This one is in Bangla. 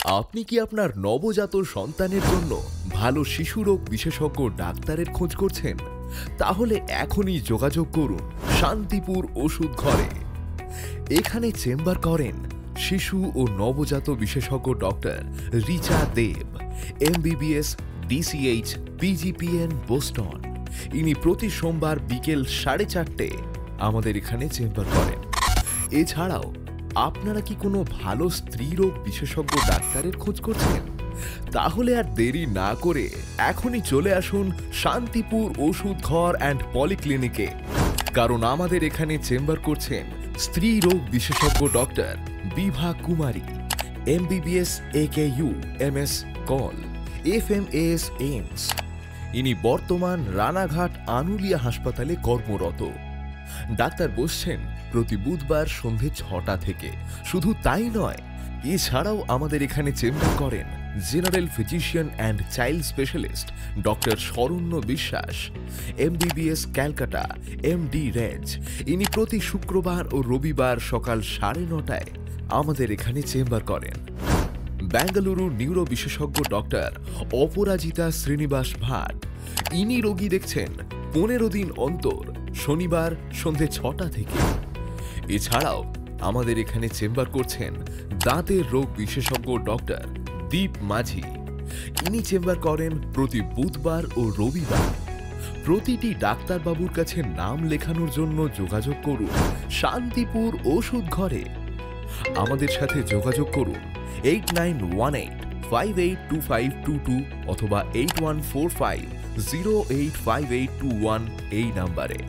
আপনি কি আপনার নবজাত সন্তানের জন্য ভালো শিশুরোগ বিশেষজ্ঞ ডাক্তারের খোঁজ করছেন? তাহলে এখনই যোগাযোগ করুন শান্তিপুর ওষুধ ঘরে। এখানে চেম্বার করেন শিশু ও নবজাত বিশেষজ্ঞ ডক্টর রিচা দেব, MBBS, DCH, PGPN, বোস্টন। ইনি প্রতি সোমবার বিকেল 4:30 আমাদের এখানে চেম্বার করেন। এছাড়াও আপনারা কি কোনো ভালো স্ত্রীরোগ বিশেষজ্ঞ ডাক্তারের খোঁজ করছেন? তাহলে আর দেরি না করে এখনই চলে আসুন শান্তিপুর ওষুধ ঘর অ্যান্ড পলিক্লিনিকে, কারণ আমাদের এখানে চেম্বার করছেন স্ত্রীরোগ বিশেষজ্ঞ doctor Bibha Kumari, MBBS, AKU, MS, কল, FMAS, এইমস। ইনি বর্তমান রানাঘাট আনুলিয়া হাসপাতালে কর্মরত। ডাক্তার বসছেন প্রতি বুধবার সন্ধে 6টা থেকে। শুধু তাই নয়, এছাড়াও আমাদের এখানে চেম্বার করেন general physician and child specialist doctor Saranya Biswas, MBBS, Calcutta, MD, raise. ইনি প্রতি শুক্রবার ও রবিবার সকাল 9:30 আমাদের এখানে চেম্বার করেন। বেঙ্গালুরু নিউরো বিশেষজ্ঞ ডক্টর অপরাজিতা শ্রীনিবাস ভাট। ইনি রোগী দেখছেন 15 দিন অন্তর শনিবার সন্ধে 6টা থেকে। এছাড়াও আমাদের এখানে চেম্বার করছেন দাঁতের রোগ বিশেষজ্ঞ ডক্টর দীপ মাঝি। ইনি চেম্বার করেন প্রতি বুধবার ও রবিবার। প্রতিটি ডাক্তারবাবুর কাছে নাম লেখানোর জন্য যোগাযোগ করুন শান্তিপুর ওষুধ ঘরে। আমাদের সাথে যোগাযোগ করুন 8918582522 অথবা 8145085821 এই নাম্বারে।